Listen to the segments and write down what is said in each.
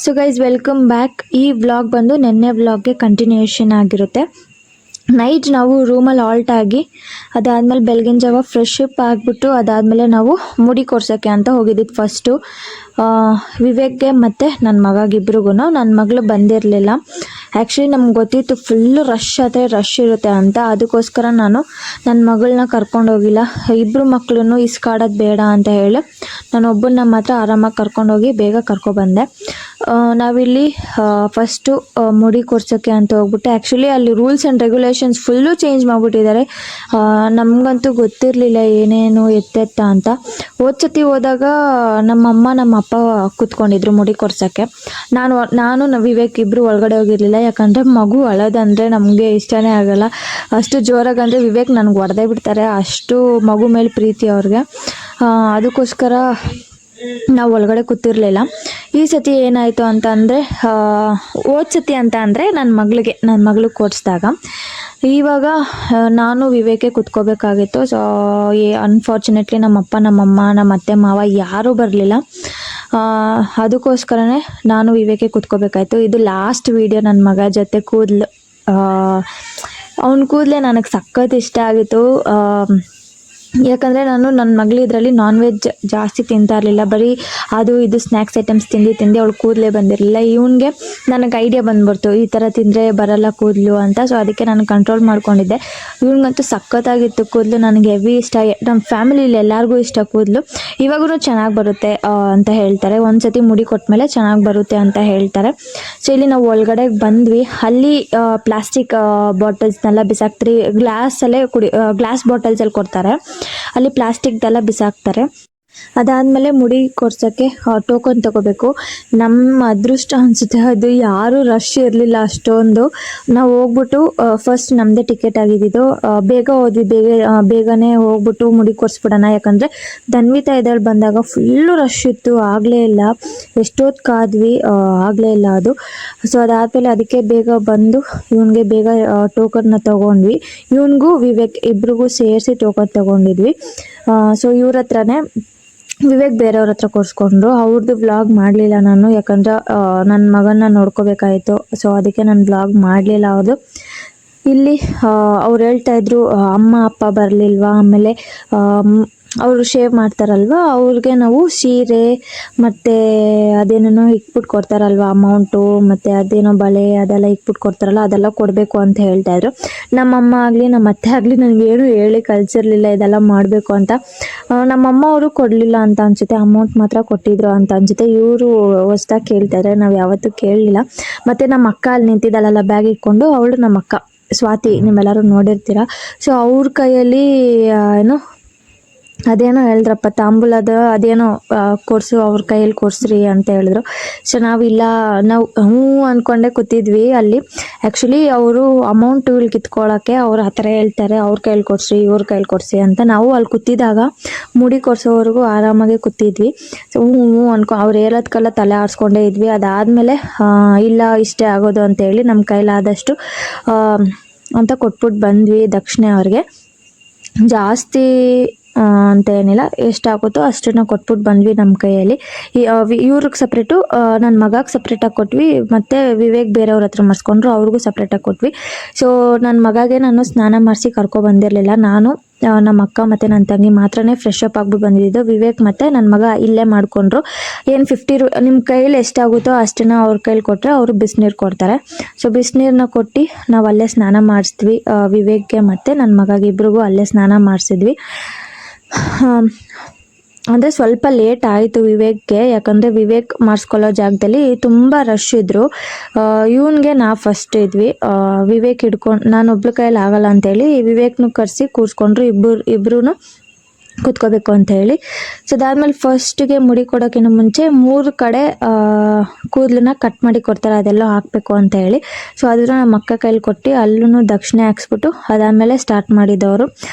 So guys welcome back. ಈ vlog ಬಂದು ನೆನ್ನೆ ವ್ಲಾಗ್ಗೆ ಕಂಟಿನ್ಯೂಷನ್ ಆಗಿರುತ್ತೆ. ನೈಟ್ ನಾವು ರೂಮಲ್ಲಿ ಆಲ್ಟ್ ಆಗಿ ಅದಾದಮೇಲೆ ಬೆಳಗಿನ ಜಾವ ಫ್ರೆಶ್ ಅಪ್ ಆಗಿಬಿಟ್ಟು ಅದಾದಮೇಲೆ ನಾವು ಮುಡಿ ಕೊಡ್ಸೋಕ್ಕೆ ಅಂತ ಹೋಗಿದ್ದಿದ್ದು ಫಸ್ಟು ವಿವೇಕ್ಗೆ ಮತ್ತು ನನ್ನ ಮಗಗಿಬ್ರಿಗೂ. ನನ್ನ ಮಗಳು ಬಂದಿರಲಿಲ್ಲ. ಆ್ಯಕ್ಚುಲಿ ನಮ್ಗೆ ಗೊತ್ತಿತ್ತು ಫುಲ್ಲು ರಶ್ ಇರುತ್ತೆ ಅಂತ. ಅದಕ್ಕೋಸ್ಕರ ನಾನು ನನ್ನ ಮಗಳನ್ನ ಕರ್ಕೊಂಡೋಗಿಲ್ಲ. ಇಬ್ಬರು ಮಕ್ಕಳನ್ನು ಇಸ್ಕಾಡೋದು ಬೇಡ ಅಂತ ಹೇಳಿ ನಾನು ಒಬ್ಬನ್ನ ಮಾತ್ರ ಆರಾಮಾಗಿ ಕರ್ಕೊಂಡೋಗಿ ಬೇಗ ಕರ್ಕೊಬಂದೆ. ನಾವಿಲ್ಲಿ ಫಸ್ಟು ಮುಡಿ ಕೊಡ್ಸೋಕ್ಕೆ ಅಂತ ಹೋಗ್ಬಿಟ್ಟು ಆ್ಯಕ್ಚುಲಿ ಅಲ್ಲಿ rules and regulations full change ಮಾಡಿಬಿಟ್ಟಿದ್ದಾರೆ. ನಮಗಂತೂ ಗೊತ್ತಿರಲಿಲ್ಲ ಏನೇನು ಎತ್ತೆತ್ತ ಅಂತ. ಸತಿ ಹೋದಾಗ ನಮ್ಮಮ್ಮ ನಮ್ಮ ಅಪ್ಪ ಕೂತ್ಕೊಂಡಿದ್ರು ಮುಡಿ ಕೊಡ್ಸೋಕ್ಕೆ. ನಾನು ವಿವೇಕ್ ಇಬ್ಬರು ಒಳಗಡೆ ಹೋಗಿರಲಿಲ್ಲ. ಯಾಕಂದರೆ ಮಗು ಅಳೋದಂದರೆ ನಮಗೆ ಇಷ್ಟನೇ ಆಗೋಲ್ಲ. ಅಷ್ಟು ಜೋರಾಗಂದರೆ ವಿವೇಕ್ ನನಗೆ ಹೊಡೆದೇ ಬಿಡ್ತಾರೆ, ಅಷ್ಟು ಮಗು ಮೇಲೆ ಪ್ರೀತಿ ಅವ್ರಿಗೆ. ಅದಕ್ಕೋಸ್ಕರ ನಾವು ಒಳಗಡೆ ಕೂತಿರಲಿಲ್ಲ. ಈ ಸತಿ ಏನಾಯಿತು ಅಂತ ಅಂದರೆ ಸತಿ ಅಂತ ಅಂದರೆ ನನ್ನ ಮಗಳಿಗೆ ಕೊಡಿಸಿದಾಗ ಇವಾಗ ನಾನು ವಿವೇಕೆ ಕೂತ್ಕೋಬೇಕಾಗಿತ್ತು. ಸೊ ಅನ್ಫಾರ್ಚುನೇಟ್ಲಿ ನಮ್ಮಪ್ಪ ನಮ್ಮಮ್ಮ ನಮ್ಮ ಅತ್ತೆ ಮಾವ ಯಾರೂ ಬರಲಿಲ್ಲ. ಅದಕ್ಕೋಸ್ಕರನೇ ನಾನು ವಿವೇಕೆ ಕೂತ್ಕೋಬೇಕಾಯ್ತು. ಇದು ಲಾಸ್ಟ್ ವೀಡಿಯೋ ನನ್ನ ಮಗ ಜೊತೆ ಕೂದಲು. ಅವನ ಕೂದಲೇ ನನಗೆ ಸಖತ್ ಇಷ್ಟ ಆಗಿತ್ತು. ಯಾಕಂದರೆ ನಾನು ನನ್ನ ಮಗಳಿದ್ರಲ್ಲಿ ನಾನ್ ವೆಜ್ ಜಾಸ್ತಿ ತಿಂತಾ ಇರಲಿಲ್ಲ. ಬರೀ ಅದು ಇದು ಸ್ನ್ಯಾಕ್ಸ್ ಐಟಮ್ಸ್ ತಿಂದು ಅವಳು ಕೂದಲೇ ಬಂದಿರಲಿಲ್ಲ. ಇವನಿಗೆ ನನಗೆ ಐಡಿಯಾ ಬಂದ್ಬಿಡ್ತು ಈ ಥರ ತಿಂದರೆ ಬರಲ್ಲ ಕೂದಲು ಅಂತ. ಸೊ ಅದಕ್ಕೆ ನಾನು ಕಂಟ್ರೋಲ್ ಮಾಡ್ಕೊಂಡಿದ್ದೆ. ಇವನಿಗಂತೂ ಸಖತ್ತಾಗಿತ್ತು ಕೂದಲು. ನನಗೆ ಹೆವಿ ಇಷ್ಟ. ನಮ್ಮ ಫ್ಯಾಮಿಲಿಲಿ ಎಲ್ಲರಿಗೂ ಇಷ್ಟ ಕೂದಲು. ಇವಾಗೂ ಚೆನ್ನಾಗಿ ಬರುತ್ತೆ ಅಂತ ಹೇಳ್ತಾರೆ. ಒಂದು ಸತಿ ಮುಡಿ ಕೊಟ್ಟಮೇಲೆ ಚೆನ್ನಾಗಿ ಬರುತ್ತೆ ಅಂತ ಹೇಳ್ತಾರೆ. ಸೊ ಇಲ್ಲಿ ನಾವು ಒಳಗಡೆ ಬಂದ್ವಿ. ಅಲ್ಲಿ ಪ್ಲಾಸ್ಟಿಕ್ ಬಾಟಲ್ಸ್ನೆಲ್ಲ ಬಿಸಾಕ್ತಾರೆ. ಗ್ಲಾಸ್ ಬಾಟಲ್ಸಲ್ಲಿ ಕೊಡ್ತಾರೆ. ಅಲ್ಲಿ ಪ್ಲಾಸ್ಟಿಕ್ದೆಲ್ಲ ಬಿಸಾಕ್ತಾರೆ. ಅದಾದಮೇಲೆ ಮುಡಿ ಕೊಡ್ಸೋಕ್ಕೆ ಟೋಕನ್ ತೊಗೋಬೇಕು. ನಮ್ಮ ಅದೃಷ್ಟ ಅನಿಸುತ್ತೆ, ಅದು ಯಾರೂ ರಶ್ ಇರಲಿಲ್ಲ ಅಷ್ಟೊಂದು. ನಾವು ಹೋಗ್ಬಿಟ್ಟು ಫಸ್ಟ್ ನಮ್ಮದೇ ಟಿಕೆಟ್ ಆಗಿದ್ದು. ಬೇಗ ಹೋದ್ವಿ. ಬೇಗನೆ ಹೋಗ್ಬಿಟ್ಟು ಮುಡಿ ಕೊಡಿಸ್ಬಿಡೋಣ. ಯಾಕಂದರೆ ಧನ್ವಿತಾ ಇದರಲ್ಲಿ ಬಂದಾಗ ಫುಲ್ಲು ರಶ್ ಇತ್ತು, ಆಗಲೇ ಇಲ್ಲ. ಎಷ್ಟೊತ್ತು ಕಾದ್ವಿ, ಆಗಲೇ ಇಲ್ಲ ಅದು. ಸೊ ಅದಾದಮೇಲೆ ಅದಕ್ಕೆ ಬೇಗ ಬಂದು ಇವನಿಗೆ ಬೇಗ ಟೋಕನ್ನ ತೊಗೊಂಡ್ವಿ. ಇವನಿಗೂ ವಿವೇಕ್ ಇಬ್ರಿಗೂ ಸೇರಿಸಿ ಟೋಕನ್ ತೊಗೊಂಡಿದ್ವಿ. ಸೊ ಇವ್ರ ಹತ್ರನೇ ವಿವೇಕ್ ಬೇರೆಯವ್ರ ಹತ್ರ ಕೊಡಿಸ್ಕೊಂಡ್ರು. ಅವ್ರದ್ದು ವ್ಲಾಗ್ ಮಾಡಲಿಲ್ಲ ನಾನು, ಯಾಕಂದ್ರೆ ನನ್ನ ಮಗನ್ನ ನೋಡ್ಕೋಬೇಕಾಯಿತು. ಸೊ ಅದಕ್ಕೆ ನಾನು ವ್ಲಾಗ್ ಮಾಡಲಿಲ್ಲ ಅವ್ರದ್ದು. ಇಲ್ಲಿ ಅವ್ರು ಹೇಳ್ತಾಯಿದ್ರು ಅಮ್ಮ ಅಪ್ಪ ಬರಲಿಲ್ವಾ, ಆಮೇಲೆ ಅವರು ಶೇವ್ ಮಾಡ್ತಾರಲ್ವ ಅವ್ರಿಗೆ ನಾವು ಸೀರೆ ಮತ್ತು ಅದೇನೇನೋ ಇಕ್ಬಿಟ್ಟು ಕೊಡ್ತಾರಲ್ವ ಅಮೌಂಟು, ಮತ್ತು ಅದೇನೋ ಬಳೆ ಅದೆಲ್ಲ ಇಕ್ಬಿಟ್ಟು ಕೊಡ್ತಾರಲ್ಲ ಅದೆಲ್ಲ ಕೊಡಬೇಕು ಅಂತ ಹೇಳ್ತಾಯಿದ್ರು. ನಮ್ಮಮ್ಮ ಆಗಲಿ ನಮ್ಮ ಅತ್ತೆ ಆಗಲಿ ನನಗೇನು ಹೇಳಿ ಕಳಿಸಿರ್ಲಿಲ್ಲ ಇದೆಲ್ಲ ಮಾಡಬೇಕು ಅಂತ. ನಮ್ಮಮ್ಮ ಅವರು ಕೊಡಲಿಲ್ಲ ಅಂತ ಅನಿಸುತ್ತೆ, ಅಮೌಂಟ್ ಮಾತ್ರ ಕೊಟ್ಟಿದ್ರು ಅಂತ ಅನಿಸುತ್ತೆ. ಇವರು ಹೊಸ್ದಾಗಿ ಕೇಳ್ತಾಯಿದ್ರೆ ನಾವು ಯಾವತ್ತೂ ಕೇಳಲಿಲ್ಲ. ಮತ್ತು ನಮ್ಮ ಅಕ್ಕ ಅಲ್ಲಿ ನಿಂತಿದ್ದಾಳಲ್ಲ ಬ್ಯಾಗ್ ಇಟ್ಕೊಂಡು, ಅವಳು ನಮ್ಮ ಅಕ್ಕ ಸ್ವಾತಿ, ನಿಮ್ಮೆಲ್ಲರೂ ನೋಡಿರ್ತೀರ. ಸೊ ಅವ್ರ ಕೈಯಲ್ಲಿ ಅದೇನೋ ಹೇಳಿದ್ರಪ್ಪ ತಾಂಬೂಲದ ಅದೇನೋ ಕೊಡಿಸು, ಅವ್ರ ಕೈಯಲ್ಲಿ ಕೊಡಿಸ್ರಿ ಅಂತ ಹೇಳಿದ್ರು. ಸೊ ನಾವು ಹ್ಞೂ ಅಂದ್ಕೊಂಡೆ ಕೂತಿದ್ವಿ ಅಲ್ಲಿ. ಆ್ಯಕ್ಚುಲಿ ಅವರು ಅಮೌಂಟ್ ಕಿತ್ಕೊಳ್ಳೋಕ್ಕೆ ಅವ್ರು ಆ ಥರ ಹೇಳ್ತಾರೆ, ಅವ್ರ ಕೈಯಲ್ಲಿ ಕೊಡಿಸ್ರಿ ಇವ್ರ ಕೈಯಲ್ಲಿ ಕೊಡಿಸಿ ಅಂತ. ನಾವು ಅಲ್ಲಿ ಕೂತಿದ್ದಾಗ ಮುಡಿ ಕೊಡಿಸೋವರೆಗೂ ಆರಾಮಾಗಿ ಕೂತಿದ್ವಿ. ಸೊ ಹ್ಞೂ ಅವ್ರು ಹೇಳೋದಕ್ಕೆಲ್ಲ ತಲೆ ಆಡಿಸ್ಕೊಂಡೇ ಇದ್ವಿ. ಅದಾದಮೇಲೆ ಇಲ್ಲ ಇಷ್ಟೇ ಆಗೋದು ಅಂತೇಳಿ ನಮ್ಮ ಕೈಲಾದಷ್ಟು ಅಂತ ಕೊಟ್ಬಿಟ್ಟು ಬಂದ್ವಿ ದಕ್ಷಿಣೆ ಅವ್ರಿಗೆ. ಜಾಸ್ತಿ ಅಂತ ಏನಿಲ್ಲ, ಎಷ್ಟಾಗುತ್ತೋ ಅಷ್ಟನ್ನು ಕೊಟ್ಬಿಟ್ಟು ಬಂದ್ವಿ ನಮ್ಮ ಕೈಯಲ್ಲಿ. ಇವ್ರಿಗೆ ಸಪ್ರೇಟು, ನನ್ನ ಮಗಕ್ಕೆ ಸಪ್ರೇಟಾಗಿ ಕೊಟ್ವಿ, ಮತ್ತು ವಿವೇಕ್ ಬೇರೆಯವ್ರ ಹತ್ರ ಮಾಡಿಸ್ಕೊಂಡ್ರು, ಅವ್ರಿಗೂ ಸಪ್ರೇಟಾಗಿ ಕೊಟ್ವಿ. ಸೊ ನನ್ನ ಮಗಗೆ ನಾನು ಸ್ನಾನ ಮಾಡಿಸಿ ಕರ್ಕೊಬಂದಿರಲಿಲ್ಲ. ನಾನು ನಮ್ಮ ಅಕ್ಕ ಮತ್ತು ನನ್ನ ತಂಗಿ ಮಾತ್ರನೇ ಫ್ರೆಶ್ ಅಪ್ ಆಗಿಬಿಟ್ಟು ಬಂದಿದ್ದು. ವಿವೇಕ್ ಮತ್ತು ನನ್ನ ಮಗ ಇಲ್ಲೇ ಮಾಡಿಕೊಂಡ್ರು. ಏನು ನಿಮ್ಮ ಕೈಯಲ್ಲಿ ಎಷ್ಟಾಗುತ್ತೋ ಅಷ್ಟನ್ನು ಅವ್ರ ಕೈಲಿ ಕೊಟ್ಟರೆ ಅವರು ಬಿಸಿನೀರು ಕೊಡ್ತಾರೆ. ಸೊ ಬಿಸಿನೀರನ್ನ ಕೊಟ್ಟು ನಾವು ಅಲ್ಲೇ ಸ್ನಾನ ಮಾಡಿಸಿದ್ವಿ. ವಿವೇಕ್ಗೆ ಮತ್ತು ನನ್ನ ಮಗಗೆ ಇಬ್ರಿಗೂ ಅಲ್ಲೇ ಸ್ನಾನ ಮಾಡಿಸಿದ್ವಿ. ಅಂದರೆ ಸ್ವಲ್ಪ ಲೇಟ್ ಆಯಿತು ವಿವೇಕ್ಗೆ, ಯಾಕಂದರೆ ವಿವೇಕ್ ಮಾಡಿಸ್ಕೊಳ್ಳೋ ಜಾಗದಲ್ಲಿ ತುಂಬ ರಶ್ ಇದ್ದರು. ಇವನಿಗೆ ನಾವು ಫಸ್ಟ್ ಇದ್ವಿ. ವಿವೇಕ್ ಹಿಡ್ಕೊಂಡು ನಾನು ಒಬ್ಳ ಕೈಯಲ್ಲಿ ಆಗಲ್ಲ ಅಂತೇಳಿ ವಿವೇಕ್ನು ಕರೆಸಿ ಕೂರಿಸ್ಕೊಂಡ್ರು. ಇಬ್ಬರೂ ಕೂತ್ಕೋಬೇಕು ಅಂತ ಹೇಳಿ. ಸೊ ಅದಾದಮೇಲೆ ಫಸ್ಟಿಗೆ ಮುಡಿ ಕೊಡೋಕ್ಕಿಂತ ಮುಂಚೆ 3 ಕಡೆ ಕೂದಲನ್ನ ಕಟ್ ಮಾಡಿ ಕೊಡ್ತಾರೆ, ಅದೆಲ್ಲ ಹಾಕಬೇಕು ಅಂತ ಹೇಳಿ. ಸೊ ಅದನ್ನು ನಮ್ಮ ಅಕ್ಕ ಕೈಲಿ ಕೊಟ್ಟು ಅಲ್ಲೂ ದಕ್ಷಿಣೆ ಹಾಕ್ಸ್ಬಿಟ್ಟು ಅದಾದಮೇಲೆ ಸ್ಟಾರ್ಟ್ ಮಾಡಿದವರು.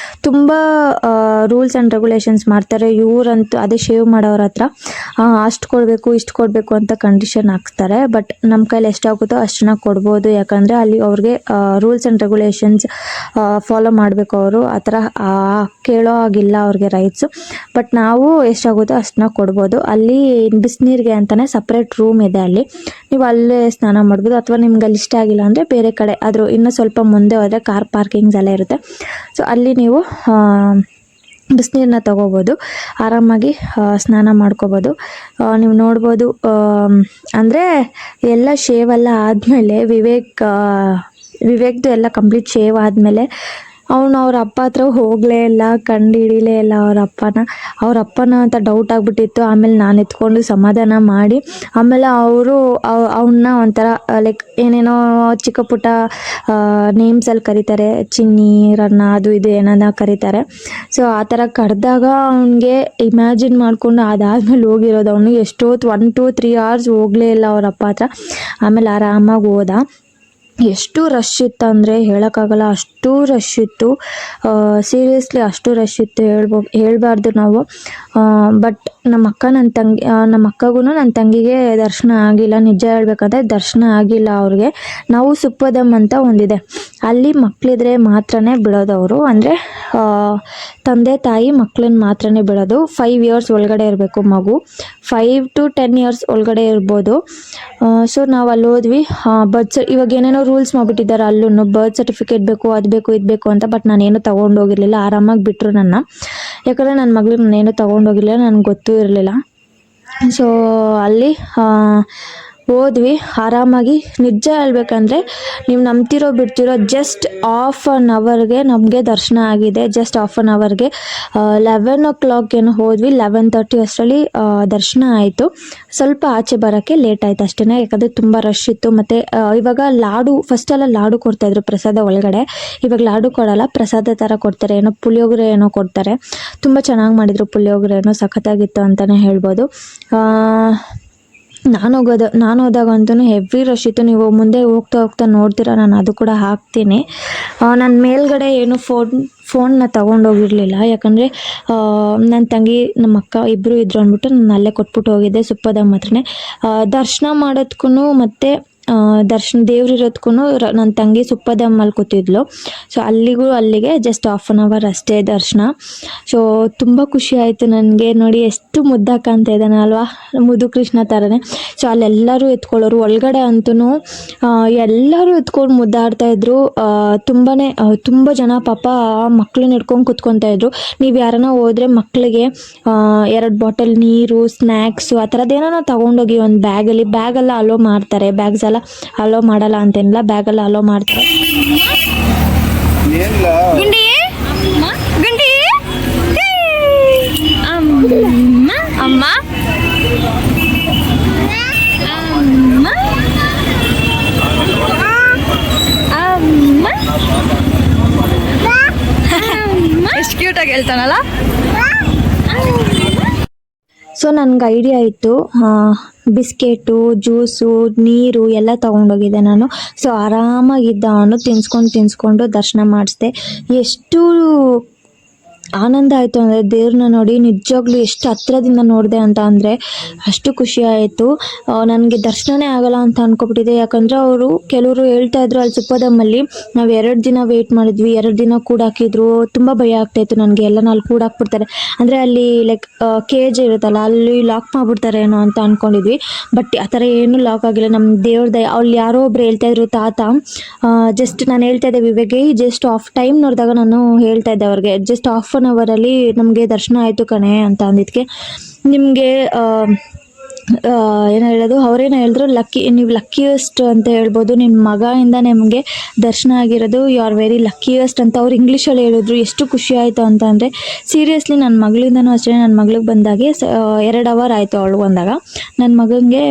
ತುಂಬ ರೂಲ್ಸ್ ಆ್ಯಂಡ್ ರೆಗ್ಯುಲೇಷನ್ಸ್ ಮಾಡ್ತಾರೆ ಇವರಂತೂ. ಅದೇ ಶೇವ್ ಮಾಡೋರ ಹತ್ರ ಅಷ್ಟು ಕೊಡಬೇಕು ಇಷ್ಟು ಕೊಡಬೇಕು ಅಂತ ಕಂಡೀಷನ್ ಹಾಕ್ತಾರೆ. ಬಟ್ ನಮ್ಮ ಕೈಲಿ ಎಷ್ಟಾಗುತ್ತೋ ಅಷ್ಟನ್ನ ಕೊಡ್ಬೋದು, ಯಾಕಂದರೆ ಅಲ್ಲಿ ಅವ್ರಿಗೆ ರೂಲ್ಸ್ ಆ್ಯಂಡ್ ರೆಗ್ಯುಲೇಷನ್ಸ್ ಫಾಲೋ ಮಾಡಬೇಕು. ಅವರು ಆ ಥರ ಕೇಳೋ ಆಗಿಲ್ಲ ಅವ್ರಿಗೆ ರೈಟ್ಸು. ಬಟ್ ನಾವು ಎಷ್ಟಾಗುತ್ತೋ ಅಷ್ಟನ್ನ ಕೊಡ್ಬೋದು. ಅಲ್ಲಿ ಬಿಸಿನೀರಿಗೆ ಅಂತಲೇ ಸಪ್ರೇಟ್ ರೂಮ್ ಇದೆ, ಅಲ್ಲಿ ನೀವು ಅಲ್ಲೇ ಸ್ನಾನ ಮಾಡ್ಬೋದು. ಅಥವಾ ನಿಮ್ಗೆ ಅಲ್ಲಿ ಇಷ್ಟ ಆಗಿಲ್ಲ ಅಂದರೆ ಬೇರೆ ಕಡೆ ಆದರೂ ಇನ್ನೂ ಸ್ವಲ್ಪ ಮುಂದೆ ಹೋದರೆ ಕಾರ್ ಪಾರ್ಕಿಂಗ್ಸ್ ಎಲ್ಲ ಇರುತ್ತೆ. ಸೊ ಅಲ್ಲಿ ನೀವು ಬಿಸಿನೀರನ್ನ ತೊಗೋಬೋದು, ಆರಾಮಾಗಿ ಸ್ನಾನ ಮಾಡ್ಕೋಬೋದು. ನೀವು ನೋಡ್ಬೋದು, ಅಂದರೆ ಎಲ್ಲ ಶೇವ್ ಎಲ್ಲ ಆದಮೇಲೆ ವಿವೇಕ್ದು ಎಲ್ಲ ಕಂಪ್ಲೀಟ್ ಶೇವ್ ಆದಮೇಲೆ ಅವನು ಅವ್ರ ಅಪ್ಪ ಹತ್ರ ಹೋಗಲೇ ಇಲ್ಲ, ಕಂಡು ಹಿಡಿಲೇ ಇಲ್ಲ ಅವ್ರ ಅಪ್ಪನ ಅಂತ ಡೌಟ್ ಆಗಿಬಿಟ್ಟಿತ್ತು. ಆಮೇಲೆ ನಾನು ಎತ್ಕೊಂಡು ಸಮಾಧಾನ ಮಾಡಿ, ಆಮೇಲೆ ಅವರು ಅವನ್ನ ಒಂಥರ ಲೈಕ್ ಏನೇನೋ ಚಿಕ್ಕ ಪುಟ್ಟ ನೇಮ್ಸಲ್ಲಿ ಕರೀತಾರೆ, ಚಿನ್ನಿ ರನ್ನ ಅದು ಇದು ಏನಾನ ಕರೀತಾರೆ. ಸೊ ಆ ಥರ ಕರೆದಾಗ ಅವನಿಗೆ ಇಮ್ಯಾಜಿನ್ ಮಾಡಿಕೊಂಡು ಅದಾದಮೇಲೆ ಹೋಗಿರೋದು. ಅವನು ಎಷ್ಟೊತ್ತು 1 to 3 hours ಹೋಗಲೇ ಇಲ್ಲ ಅವ್ರ ಅಪ್ಪ ಹತ್ರ. ಆಮೇಲೆ ಆರಾಮಾಗಿ ಹೋದ. ಎಷ್ಟು ರಶ್ ಇತ್ತು ಅಂದರೆ ಹೇಳೋಕ್ಕಾಗಲ್ಲ, ಅಷ್ಟು ರಶ್ ಇತ್ತು. ಸೀರಿಯಸ್ಲಿ ಅಷ್ಟು ರಶ್ ಇತ್ತು, ಹೇಳ್ಬಾರ್ದು ನಾವು. ಬಟ್ ನಮ್ಮ ಅಕ್ಕಗೂ ನನ್ನ ತಂಗಿಗೆ ದರ್ಶನ ಆಗಿಲ್ಲ. ನಿಜ ಹೇಳ್ಬೇಕಂದ್ರೆ ದರ್ಶನ ಆಗಿಲ್ಲ ಅವ್ರಿಗೆ. ನಾವು ಸುಪ್ಪದಮ್ ಅಂತ ಒಂದಿದೆ, ಅಲ್ಲಿ ಮಕ್ಕಳಿದ್ರೆ ಮಾತ್ರನೇ ಬಿಡೋದು ಅವರು. ಅಂದರೆ ತಂದೆ ತಾಯಿ ಮಕ್ಕಳನ್ನ ಮಾತ್ರನೇ ಬಿಡೋದು. 5 years ಒಳಗಡೆ ಇರಬೇಕು ಮಗು, 5 to 10 years ಒಳಗಡೆ ಇರ್ಬೋದು. ಸೊ ನಾವು ಅಲ್ಲಿ ಹೋದ್ವಿ. ಇವಾಗ ಏನೇನೋ ರೂಲ್ಸ್ ಮಾಡಿಬಿಟ್ಟಿದ್ದಾರೆ ಅಲ್ಲೂ, ಬರ್ತ್ ಸರ್ಟಿಫಿಕೇಟ್ ಬೇಕು, ಅದು ಬೇಕು ಇದು ಬೇಕು ಅಂತ. ಬಟ್ ನಾನೇನು ತೊಗೊಂಡೋಗಿರಲಿಲ್ಲ, ಆರಾಮಾಗಿ ಬಿಟ್ಟರು ನನ್ನ. ಯಾಕಂದರೆ ನನ್ನ ಮಗಳಿಗೆ ನಾನೇನು ತೊಗೊಂಡೋಗಿರಲಿಲ್ಲ, ನನಗೆ ಗೊತ್ತೂ ಇರಲಿಲ್ಲ. ಸೊ ಅಲ್ಲಿ ಹೋದ್ವಿ ಆರಾಮಾಗಿ. ನಿಜ ಹೇಳ್ಬೇಕಂದ್ರೆ ನೀವು ನಂಬ್ತಿರೋ ಬಿಡ್ತಿರೋ, ಜಸ್ಟ್ ಹಾಫ್ ಆನ್ ಅವರ್ಗೆ ನಮಗೆ ದರ್ಶನ ಆಗಿದೆ. ಜಸ್ಟ್ ಹಾಫ್ ಆನ್ ಅವರ್ಗೆ 11 o'clock ಏನೋ ಹೋದ್ವಿ, 11:30 ಅಷ್ಟರಲ್ಲಿ ದರ್ಶನ ಆಯಿತು. ಸ್ವಲ್ಪ ಆಚೆ ಬರೋಕ್ಕೆ ಲೇಟ್ ಆಯಿತು ಅಷ್ಟೇ, ಯಾಕಂದರೆ ತುಂಬ ರಶ್ ಇತ್ತು. ಮತ್ತು ಇವಾಗ ಫಸ್ಟೆಲ್ಲ ಲಾಡು ಕೊಡ್ತಾಯಿದ್ರು ಪ್ರಸಾದ ಒಳಗಡೆ. ಇವಾಗ ಲಾಡು ಕೊಡೋಲ್ಲ, ಪ್ರಸಾದ ಥರ ಕೊಡ್ತಾರೆ, ಏನೋ ಪುಳಿಯೋಗರೆ ಏನೋ ಕೊಡ್ತಾರೆ. ತುಂಬ ಚೆನ್ನಾಗಿ ಮಾಡಿದರು ಪುಳಿಯೋಗರೆ, ಏನೋ ಸಖತ್ತಾಗಿತ್ತು ಅಂತಲೇ ಹೇಳ್ಬೋದು. ನಾನು ಹೋದಾಗಂತೂ ಹೆವಿ ರಶ್ ಇತ್ತು. ನೀವು ಮುಂದೆ ಹೋಗ್ತಾ ನೋಡ್ತೀರಾ, ನಾನು ಅದು ಕೂಡ ಹಾಕ್ತೀನಿ. ನನ್ನ ಮೇಲ್ಗಡೆ ಏನು ಫೋನ್ನ ತೊಗೊಂಡೋಗಿರಲಿಲ್ಲ, ಯಾಕಂದರೆ ನನ್ನ ತಂಗಿ ನಮ್ಮ ಅಕ್ಕ ಇಬ್ಬರು ಇದ್ರು ಅಂದ್ಬಿಟ್ಟು ನಾನು ಅಲ್ಲೇ ಕೊಟ್ಬಿಟ್ಟು ಹೋಗಿದ್ದೆ ಸುಪ್ಪದಮ್ಮ ಹತ್ರನೇ. ದರ್ಶನ ಮಾಡೋದಕ್ಕೂ ಮತ್ತು ದೇವ್ರಿರೋದಕ್ಕೂ ನನ್ನ ತಂಗಿ ಸುಪ್ಪದಮ್ಮಲ್ಲಿ ಕೂತಿದ್ಲು. ಸೊ ಅಲ್ಲಿಗೆ ಜಸ್ಟ್ ಹಾಫ್ ಆನ್ ಅವರ್ ಅಷ್ಟೇ ದರ್ಶನ. ಸೊ ತುಂಬ ಖುಷಿ ಆಯಿತು ನನಗೆ. ನೋಡಿ ಎಷ್ಟು ಮುದ್ದಾಗಿ ಕಾಣ್ತಾ ಇದ್ದಾನೆ ಅಲ್ವಾ, ಮುದ್ದು ಕೃಷ್ಣ ಥರನೇ. ಸೊ ಅಲ್ಲೆಲ್ಲರೂ ಎತ್ಕೊಳ್ಳೋರು, ಒಳಗಡೆ ಅಂತೂ ಎಲ್ಲರೂ ಎತ್ಕೊಂಡು ಮುದ್ದಾಡ್ತಾಯಿದ್ರು. ತುಂಬ ಜನ ಪಾಪ ಮಕ್ಕಳನ್ನ ಹಿಡ್ಕೊಂಡು ಕುತ್ಕೊತಾಯಿದ್ರು. ನೀವು ಯಾರನ್ನ ಹೋದರೆ ಮಕ್ಕಳಿಗೆ 2 ಬಾಟಲ್ ನೀರು, ಸ್ನ್ಯಾಕ್ಸು ಆ ಥರದ್ದೇನೋ ತೊಗೊಂಡೋಗಿ ಒಂದು ಬ್ಯಾಗೆಲ್ಲ ಅಲೋ ಮಾಡ್ತಾರೆ. ಬ್ಯಾಗ್ಸ್ ಎಲ್ಲ ಅಲೋ ಮಾಡಲ್ಲ ಅಂತೇನಿಲ್ಲ, ಬ್ಯಾಗೆಲ್ಲ ಅಲೋ ಮಾಡ್ತಾರೆ. ಅಮ್ಮ ಎಷ್ಟು ಕ್ಯೂಟಾಗಿ ಹೇಳ್ತಾನಲ್ಲ. ಸೊ ನನಗೆ ಐಡಿಯಾ ಇತ್ತು, ಬಿಸ್ಕೆಟು, ಜ್ಯೂಸು, ನೀರು ಎಲ್ಲ ತೊಗೊಂಡೋಗಿದ್ದೆ ನಾನು. ಸೊ ಆರಾಮಾಗಿದ್ದ ಅವನು, ತಿನ್ಸ್ಕೊಂಡು ದರ್ಶನ ಮಾಡಿಸ್ದೆ. ಎಷ್ಟು ಆನಂದ ಆಯಿತು ಅಂದರೆ ದೇವ್ರನ್ನ ನೋಡಿ ನಿಜವಾಗ್ಲೂ ಎಷ್ಟು ಹತ್ರದಿಂದ ನೋಡಿದೆ ಅಂತ ಅಂದರೆ ಅಷ್ಟು ಖುಷಿ ಆಯಿತು. ನನಗೆ ದರ್ಶನನೇ ಆಗಲ್ಲ ಅಂತ ಅಂದ್ಕೊಬಿಟ್ಟಿದೆ. ಯಾಕಂದರೆ ಕೆಲವರು ಹೇಳ್ತಾಯಿದ್ರು ಅಲ್ಲಿ ಸುಪ್ಪದಮ್ಮಲ್ಲಿ ನಾವು 2 ದಿನ ವೆಯ್ಟ್ ಮಾಡಿದ್ವಿ, 2 ದಿನ ಕೂಡಾಕಿದ್ರು. ತುಂಬ ಭಯ ಆಗ್ತಾಯಿತ್ತು ನನಗೆ, ಎಲ್ಲ ಅಲ್ಲಿ ಕೂಡಾಕ್ಬಿಡ್ತಾರೆ ಅಂದರೆ ಅಲ್ಲಿ ಲೈಕ್ ಕೇಜ್ ಇರುತ್ತಲ್ಲ, ಅಲ್ಲಿ ಲಾಕ್ ಮಾಡಿಬಿಡ್ತಾರೆ ಏನೋ ಅಂತ ಅಂದ್ಕೊಂಡಿದ್ವಿ. ಬಟ್ ಆ ಥರ ಏನೂ ಲಾಕ್ ಆಗಿಲ್ಲ, ನಮ್ಮ ದೇವ್ರದ್ದು. ಅಲ್ಲಿ ಯಾರೋ ಒಬ್ರು ಹೇಳ್ತಾಯಿದ್ರು, ತಾತ ಜಸ್ಟ್ ನಾನು ಹೇಳ್ತಾ ಇದ್ದೆ ವಿವೇಕ್ಗೆ, ಜಸ್ಟ್ ಆಫ್ ಟೈಮ್ ನೋಡಿದಾಗ ನಾನು ಹೇಳ್ತಾ ಇದ್ದೆ ಅವ್ರಿಗೆ, ಜಸ್ಟ್ ಹಾಫ್ ಆನ್ ಅವರಲ್ಲಿ ನಮಗೆ ದರ್ಶನ ಆಯಿತು ಕಣೆ ಅಂತ ಅಂದಿದ್ದಕ್ಕೆ ನಿಮಗೆ ಏನು ಹೇಳೋದು, ಅವರೇನು ಹೇಳಿದ್ರು, ನೀವು ಲಕ್ಕಿಯೆಸ್ಟ್ ಅಂತ ಹೇಳ್ಬೋದು. ನಿಮ್ಮ ಮಗಯಿಂದ ನಿಮಗೆ ದರ್ಶನ ಆಗಿರೋದು, ಯು ಆರ್ ವೆರಿ ಲಕ್ಕಿಯೆಸ್ಟ್ ಅಂತ ಅವ್ರು ಇಂಗ್ಲೀಷಲ್ಲಿ ಹೇಳಿದ್ರು. ಎಷ್ಟು ಖುಷಿ ಆಯಿತು ಅಂತ ಅಂದರೆ ಸೀರಿಯಸ್ಲಿ ನನ್ನ ಮಗಳಿಂದನೂ ಅಷ್ಟೇ. ನನ್ನ ಮಗಳಿಗೆ ಬಂದಾಗೆ 2 hour ಆಯಿತು, ಅವಳು ಬಂದಾಗ. ನನ್ನ ಮಗನಿಗೆ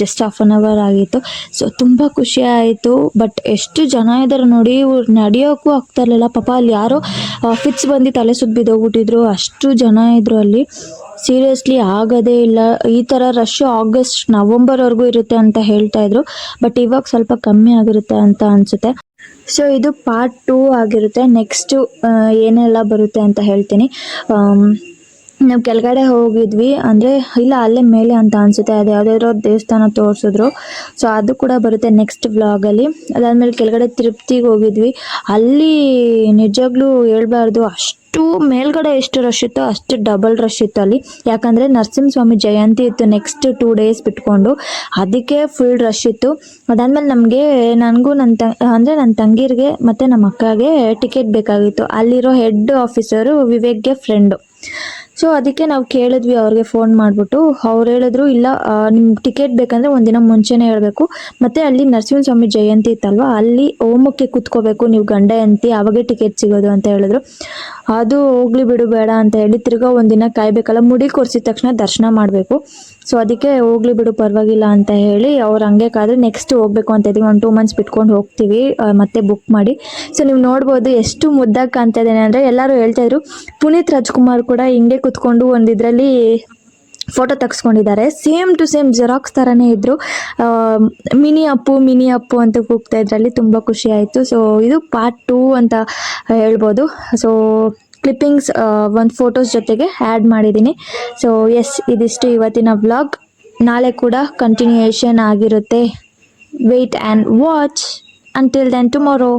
ಜಸ್ಟ್ ಹಾಫ್ ಆನ್ ಅವರ್ ಆಗಿತ್ತು. ಸೊ ತುಂಬ ಖುಷಿ ಆಯಿತು. ಬಟ್ ಎಷ್ಟು ಜನ ಇದ್ದಾರೆ ನೋಡಿ, ನಡೆಯೋಕ್ಕೂ ಆಗ್ತಾ ಇರಲಿಲ್ಲ ಪಾಪ. ಅಲ್ಲಿ ಯಾರೋ ಫಿಟ್ಸ್ ಬಂದು ತಲೆ ಸುತ್ತ ಬಿದ್ದೋಗ್ಬಿಟ್ಟಿದ್ರು, ಅಷ್ಟು ಜನ ಇದ್ದರು ಅಲ್ಲಿ. ಸೀರಿಯಸ್ಲಿ ಆಗೋದೇ ಇಲ್ಲ ಈ ಥರ ರಶ್. ನವಂಬರ್ವರೆಗೂ ಇರುತ್ತೆ ಅಂತ ಹೇಳ್ತಾ ಇದ್ರು, ಬಟ್ ಇವಾಗ ಸ್ವಲ್ಪ ಕಮ್ಮಿ ಆಗಿರುತ್ತೆ ಅಂತ ಅನಿಸುತ್ತೆ. ಸೊ ಇದು ಪಾರ್ಟ್ 2 ಆಗಿರುತ್ತೆ. ನೆಕ್ಸ್ಟು ಏನೆಲ್ಲ ಬರುತ್ತೆ ಅಂತ ಹೇಳ್ತೀನಿ. ನಾವು ಕೆಳಗಡೆ ಹೋಗಿದ್ವಿ, ಅಂದರೆ ಇಲ್ಲ ಅಲ್ಲೇ ಮೇಲೆ ಅಂತ ಅನಿಸುತ್ತೆ, ಅದು ಯಾವುದಾದ್ರೂ ದೇವಸ್ಥಾನ ತೋರಿಸಿದ್ರು. ಸೊ ಅದು ಕೂಡ ಬರುತ್ತೆ ನೆಕ್ಸ್ಟ್ ವ್ಲಾಗಲ್ಲಿ. ಅದಾದಮೇಲೆ ಕೆಳಗಡೆ ತಿರುಪತಿಗೆ ಹೋಗಿದ್ವಿ. ಅಲ್ಲಿ ನಿಜವಾಗ್ಲೂ ಹೇಳ್ಬಾರ್ದು, ಅಷ್ಟು ಅಷ್ಟು ಮೇಲ್ಗಡೆ ಎಷ್ಟು ರಶ್ ಇತ್ತು ಅಷ್ಟು ಡಬಲ್ ರಶ್ ಇತ್ತು ಅಲ್ಲಿ. ಯಾಕಂದರೆ ನರಸಿಂಹಸ್ವಾಮಿ ಜಯಂತಿ ಇತ್ತು ನೆಕ್ಸ್ಟ್ 2 ಡೇಸ್ ಬಿಟ್ಕೊಂಡು, ಅದಕ್ಕೆ ಫುಲ್ ರಶ್ ಇತ್ತು. ಅದಾದಮೇಲೆ ನಮಗೆ ನನಗೂ ನನ್ನ ತಂಗಿರಿಗೆ ಮತ್ತು ನಮ್ಮ ಅಕ್ಕಗೆ ಟಿಕೆಟ್ ಬೇಕಾಗಿತ್ತು. ಅಲ್ಲಿರೋ ಹೆಡ್ ಆಫೀಸರು ವಿವೇಕ್ಗೆ ಫ್ರೆಂಡು. ಸೊ ಅದಕ್ಕೆ ನಾವು ಕೇಳಿದ್ವಿ ಅವ್ರಿಗೆ ಫೋನ್ ಮಾಡಿಬಿಟ್ಟು. ಅವ್ರು ಹೇಳಿದ್ರು, ಇಲ್ಲ ನಿಮ್ಗೆ ಟಿಕೆಟ್ ಬೇಕಂದರೆ ಒಂದಿನ ಮುಂಚೆನೇ ಹೇಳಬೇಕು, ಮತ್ತು ಅಲ್ಲಿ ನರಸಿಂಹಸ್ವಾಮಿ ಜಯಂತಿ ಇತ್ತಲ್ವ ಅಲ್ಲಿ ಹೋಮಕ್ಕೆ ಕೂತ್ಕೋಬೇಕು ನೀವು ಗಂಡ ಹೆಂಡತಿ, ಅವಾಗೇ ಟಿಕೆಟ್ ಸಿಗೋದು ಅಂತ ಹೇಳಿದ್ರು. ಅದು ಹೋಗ್ಲಿ ಬಿಡು ಬೇಡ ಅಂತ ಹೇಳಿ ತಿರ್ಗಾ ಒಂದಿನ ಕಾಯಬೇಕಲ್ಲ, ಮುಡಿ ಕೊರ್ಸಿದ ತಕ್ಷಣ ದರ್ಶನ ಮಾಡಬೇಕು. ಸೊ ಅದಕ್ಕೆ ಹೋಗ್ಲಿ ಬಿಡು ಪರವಾಗಿಲ್ಲ ಅಂತ ಹೇಳಿ ಅವ್ರು ಹಂಗೆ ಕಾದ್ರೆ ನೆಕ್ಸ್ಟ್ ಹೋಗ್ಬೇಕು ಅಂತ ಇದ್ದೀವಿ. 1-2 ಮಂತ್ಸ್ ಬಿಟ್ಕೊಂಡು ಹೋಗ್ತೀವಿ ಮತ್ತೆ ಬುಕ್ ಮಾಡಿ. ಸೊ ನೀವು ನೋಡ್ಬೋದು ಎಷ್ಟು ಮುದ್ದಾಗಿ ಕಾಣ್ತಾ ಇದ್ದೇನೆ ಅಂದರೆ. ಎಲ್ಲರೂ ಹೇಳ್ತಾಯಿದ್ರು ಪುನೀತ್ ರಾಜ್ಕುಮಾರ್ ಕೂಡ ಹಿಂಗೆ ಕುತ್ಕೊಂಡು ಒಂದಿದ್ರಲ್ಲಿ ಫೋಟೋ ತೆಗೆಸ್ಕೊಂಡಿದ್ದಾರೆ, ಸೇಮ್ ಟು ಸೇಮ್ ಜೆರಾಕ್ಸ್ ಥರನೇ ಇದ್ದರು. ಮಿನಿ ಅಪ್ಪು ಅಂತ ಕೂಗ್ತಾ ಇದ್ರಲ್ಲಿ ತುಂಬ ಖುಷಿ ಆಯಿತು. ಸೊ ಇದು ಪಾರ್ಟ್ 2 ಅಂತ ಹೇಳ್ಬೋದು. ಸೊ ಕ್ಲಿಪ್ಪಿಂಗ್ಸ್ ಒಂದು ಫೋಟೋಸ್ ಜೊತೆಗೆ ಆ್ಯಡ್ ಮಾಡಿದ್ದೀನಿ. ಸೊ ಎಸ್, ಇದಿಷ್ಟು ಇವತ್ತಿನ ವ್ಲಾಗ್. ನಾಳೆ ಕೂಡ ಕಂಟಿನ್ಯೂಯೇಷನ್ ಆಗಿರುತ್ತೆ. Wait and watch until then tomorrow.